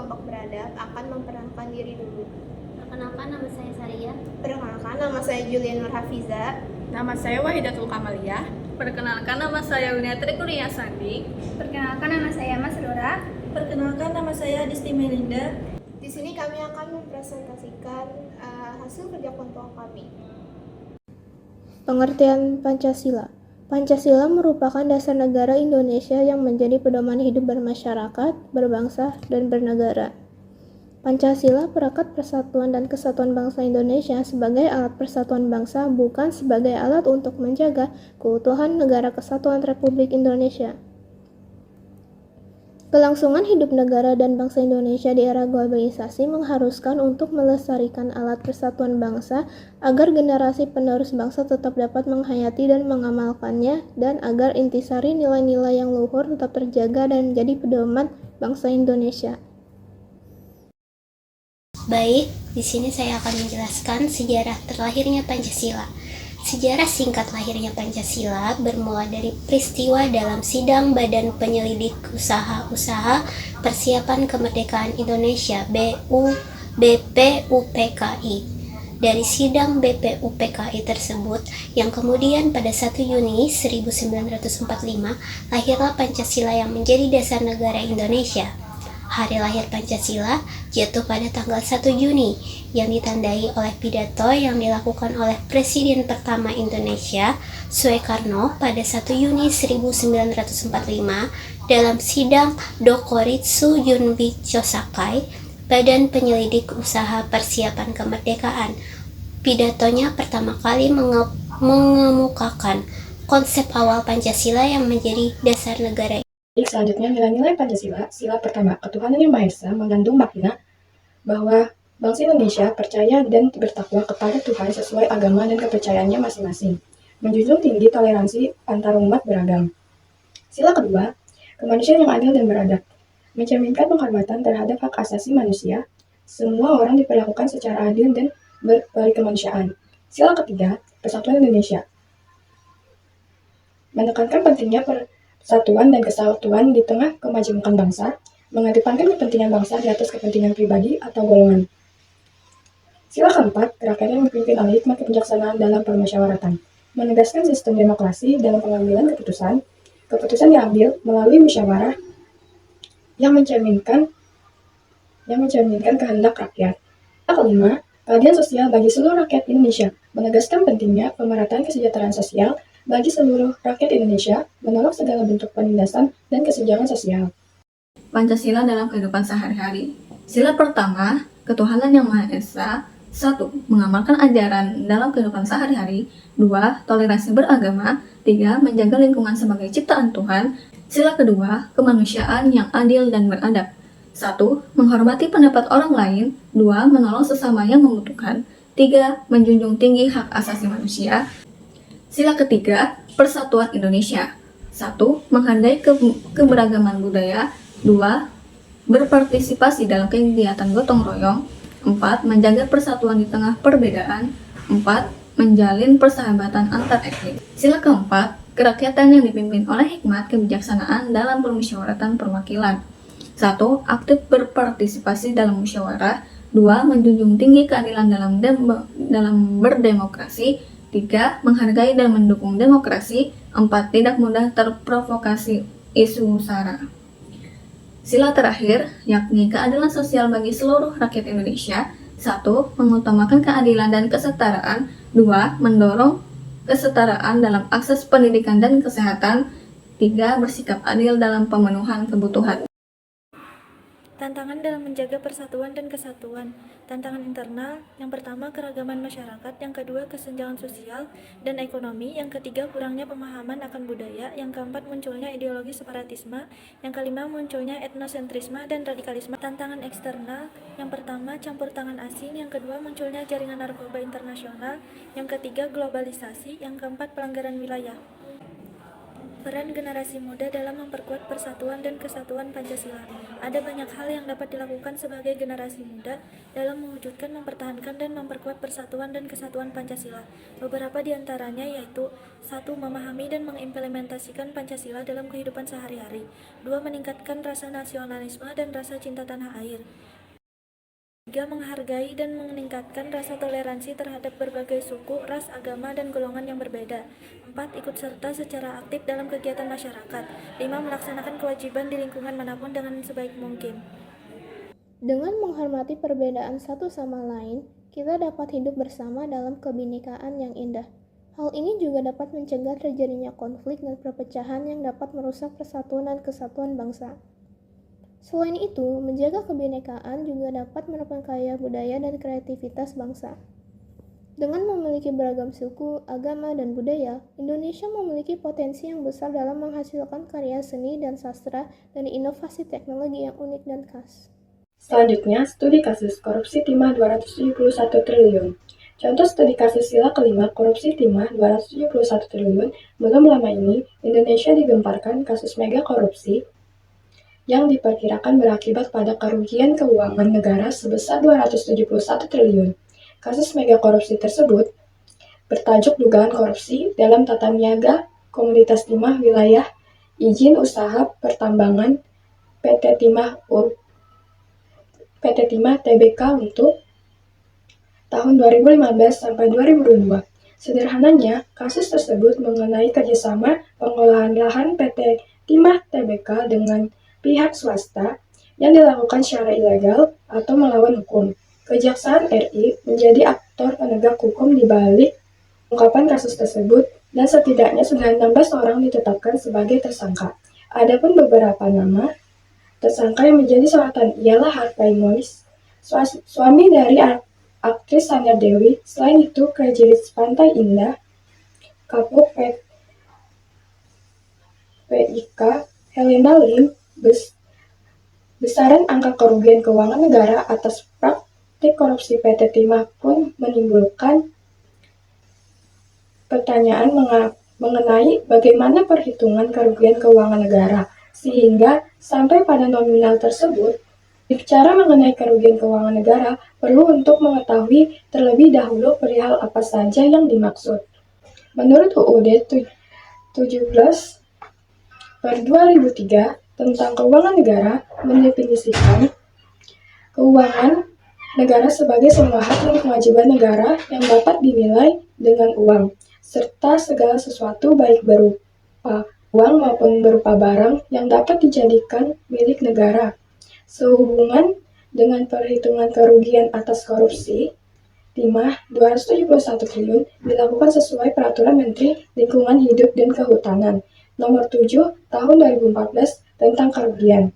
kelompok beradab akan memperkenalkan diri dulu. Perkenalkan, nama saya Saria. Perkenalkan, nama saya Julian Nurhafiza. Nama saya Wahidatul Kamaliah. Perkenalkan, nama saya Winiatri Kuliah Sandi. Perkenalkan, nama saya Mas Rora. Perkenalkan, nama saya Disti Melinda. Di sini kami akan mempresentasikan hasil kerja kelompok kami. Pengertian Pancasila. Pancasila merupakan dasar negara Indonesia yang menjadi pedoman hidup bermasyarakat, berbangsa, dan bernegara. Pancasila perekat persatuan dan kesatuan bangsa Indonesia sebagai alat persatuan bangsa, bukan sebagai alat untuk menjaga keutuhan Negara Kesatuan Republik Indonesia. Kelangsungan hidup negara dan bangsa Indonesia di era globalisasi mengharuskan untuk melestarikan alat persatuan bangsa agar generasi penerus bangsa tetap dapat menghayati dan mengamalkannya, dan agar intisari nilai-nilai yang luhur tetap terjaga dan menjadi pedoman bangsa Indonesia. Baik, di sini saya akan menjelaskan sejarah terlahirnya Pancasila. Sejarah singkat lahirnya Pancasila bermula dari peristiwa dalam sidang Badan Penyelidik Usaha-Usaha Persiapan Kemerdekaan Indonesia BPUPKI. Dari sidang BPUPKI tersebut, yang kemudian pada 1 Juni 1945 lahirlah Pancasila yang menjadi dasar negara Indonesia. Hari lahir Pancasila jatuh pada tanggal 1 Juni yang ditandai oleh pidato yang dilakukan oleh Presiden pertama Indonesia, Soekarno, pada 1 Juni 1945 dalam sidang Dokoritsu Yunbi Chosakai, Badan Penyelidik Usaha Persiapan Kemerdekaan. Pidatonya pertama kali mengemukakan konsep awal Pancasila yang menjadi dasar negara. Selanjutnya, nilai-nilai Pancasila. Sila pertama, ketuhanan yang Maha Esa mengandung makna bahwa bangsa Indonesia percaya dan bertakwa kepada Tuhan sesuai agama dan kepercayaannya masing-masing. Menjunjung tinggi toleransi antar umat beragam. Sila kedua, kemanusiaan yang adil dan beradab. Mencerminkan penghormatan terhadap hak asasi manusia. Semua orang diperlakukan secara adil dan berkemanusiaan. Sila ketiga, persatuan Indonesia. Menekankan pentingnya persatuan dan kesatuan di tengah kemajemukan bangsa, mengedepankan kepentingan bangsa di atas kepentingan pribadi atau golongan. Sila keempat, kerakyatan yang dipimpin oleh hikmat kebijaksanaan dalam permusyawaratan, menegaskan sistem demokrasi dalam pengambilan keputusan. Keputusan diambil melalui musyawarah yang mencerminkan kehendak rakyat. Kelima, keadilan sosial bagi seluruh rakyat Indonesia, menegaskan pentingnya pemerataan kesejahteraan sosial bagi seluruh rakyat Indonesia, menolak segala bentuk penindasan dan kesenjangan sosial. Pancasila dalam kehidupan sehari-hari. Sila pertama, ketuhanan yang Maha Esa. 1. Mengamalkan ajaran dalam kehidupan sehari-hari. 2. Toleransi beragama. 3. Menjaga lingkungan sebagai ciptaan Tuhan. Sila kedua, kemanusiaan yang adil dan beradab. 1. Menghormati pendapat orang lain. 2. Menolong sesama yang membutuhkan. 3. Menjunjung tinggi hak asasi manusia. Sila ketiga, persatuan Indonesia. 1. Menghargai keberagaman budaya. 2. Berpartisipasi dalam kegiatan gotong royong. 4. Menjaga persatuan di tengah perbedaan. 4. Menjalin persahabatan antar etnis. Sila keempat, kerakyatan yang dipimpin oleh hikmat kebijaksanaan dalam permusyawaratan perwakilan. 1. Aktif berpartisipasi dalam musyawarah. 2. Menjunjung tinggi keadilan dalam berdemokrasi. 3. Menghargai dan mendukung demokrasi. 4. Tidak mudah terprovokasi isu SARA. Sila terakhir, yakni keadilan sosial bagi seluruh rakyat Indonesia. 1. Mengutamakan keadilan dan kesetaraan. 2. Mendorong kesetaraan dalam akses pendidikan dan kesehatan. 3. Bersikap adil dalam pemenuhan kebutuhan. Tantangan dalam menjaga persatuan dan kesatuan. Tantangan internal, yang pertama keragaman masyarakat, yang kedua kesenjangan sosial dan ekonomi, yang ketiga kurangnya pemahaman akan budaya, yang keempat munculnya ideologi separatisme, yang kelima munculnya etnosentrisme dan radikalisme. Tantangan eksternal, yang pertama campur tangan asing, yang kedua munculnya jaringan narkoba internasional, yang ketiga globalisasi, yang keempat pelanggaran wilayah. Peran generasi muda dalam memperkuat persatuan dan kesatuan Pancasila. Ada banyak hal yang dapat dilakukan sebagai generasi muda dalam mewujudkan, mempertahankan, dan memperkuat persatuan dan kesatuan Pancasila. Beberapa di antaranya yaitu: 1. Memahami dan mengimplementasikan Pancasila dalam kehidupan sehari-hari. 2. Meningkatkan rasa nasionalisme dan rasa cinta tanah air. 3. Menghargai dan meningkatkan rasa toleransi terhadap berbagai suku, ras, agama, dan golongan yang berbeda. 4. Ikut serta secara aktif dalam kegiatan masyarakat. 5. Melaksanakan kewajiban di lingkungan manapun dengan sebaik mungkin. Dengan menghormati perbedaan satu sama lain, kita dapat hidup bersama dalam kebinekaan yang indah. Hal ini juga dapat mencegah terjadinya konflik dan perpecahan yang dapat merusak persatuan dan kesatuan bangsa. Selain itu, menjaga kebinekaan juga dapat memperkaya budaya dan kreativitas bangsa. Dengan memiliki beragam suku, agama, dan budaya, Indonesia memiliki potensi yang besar dalam menghasilkan karya seni dan sastra dan inovasi teknologi yang unik dan khas. Selanjutnya, studi kasus korupsi timah 271 triliun. Contoh studi kasus sila kelima korupsi timah 271 triliun. Belum lama ini, Indonesia digemparkan kasus mega korupsi yang diperkirakan berakibat pada kerugian keuangan negara sebesar 271 triliun. Kasus mega korupsi tersebut bertajuk dugaan korupsi dalam tata niaga komoditas timah wilayah izin usaha pertambangan PT Timah Tbk untuk tahun 2015 sampai 2022. Sederhananya, kasus tersebut mengenai kerjasama pengolahan lahan PT Timah Tbk dengan pihak swasta yang dilakukan secara ilegal atau melawan hukum. Kejaksaan RI menjadi aktor penegak hukum di balik pengungkapan kasus tersebut dan setidaknya sudah 16 orang ditetapkan sebagai tersangka. Adapun beberapa nama tersangka yang menjadi sorotan ialah Harvey Mois, suami dari aktris Sandra Dewi. Selain itu, Crazy Rich Pantai Indah, Kapuk PIK, Helena Lim. Besaran angka kerugian keuangan negara atas praktik korupsi PT Timah pun menimbulkan pertanyaan mengenai bagaimana perhitungan kerugian keuangan negara, sehingga sampai pada nominal tersebut. Bicara mengenai kerugian keuangan negara, perlu untuk mengetahui terlebih dahulu perihal apa saja yang dimaksud. Menurut UUD 17/2003 tentang keuangan negara mendefinisikan keuangan negara sebagai semua hak dan kewajiban negara yang dapat dinilai dengan uang, serta segala sesuatu baik berupa uang maupun berupa barang yang dapat dijadikan milik negara. Sehubungan dengan perhitungan kerugian atas korupsi timah 271 triliun dilakukan sesuai Peraturan Menteri Lingkungan Hidup dan Kehutanan Nomor 7 Tahun 2014 tentang kerugian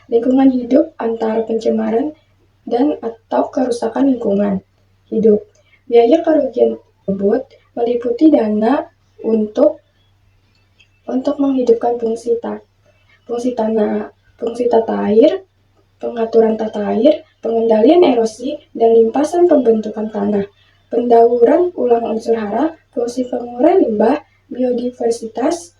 lingkungan hidup antara pencemaran dan atau kerusakan lingkungan hidup. Biaya kerugian tersebut meliputi dana untuk menghidupkan fungsi tata air, pengaturan tata air, pengendalian erosi dan limpasan pembentukan tanah, pendauran ulang unsur hara, fungsi pengurai limbah, biodiversitas,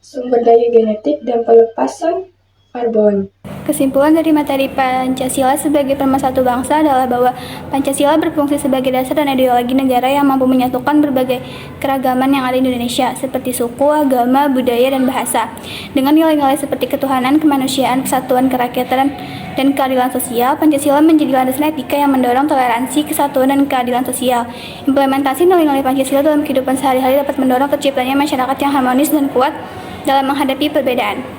sumber daya genetik, dan pelepasan karbon. Kesimpulan dari materi Pancasila sebagai pemersatu bangsa adalah bahwa Pancasila berfungsi sebagai dasar dan ideologi negara yang mampu menyatukan berbagai keragaman yang ada di Indonesia, seperti suku, agama, budaya, dan bahasa. Dengan nilai-nilai seperti ketuhanan, kemanusiaan, persatuan, kerakyatan, dan keadilan sosial, Pancasila menjadi landasan etika yang mendorong toleransi, kesatuan, dan keadilan sosial. Implementasi nilai-nilai Pancasila dalam kehidupan sehari-hari dapat mendorong terciptanya masyarakat yang harmonis dan kuat dalam menghadapi perbedaan.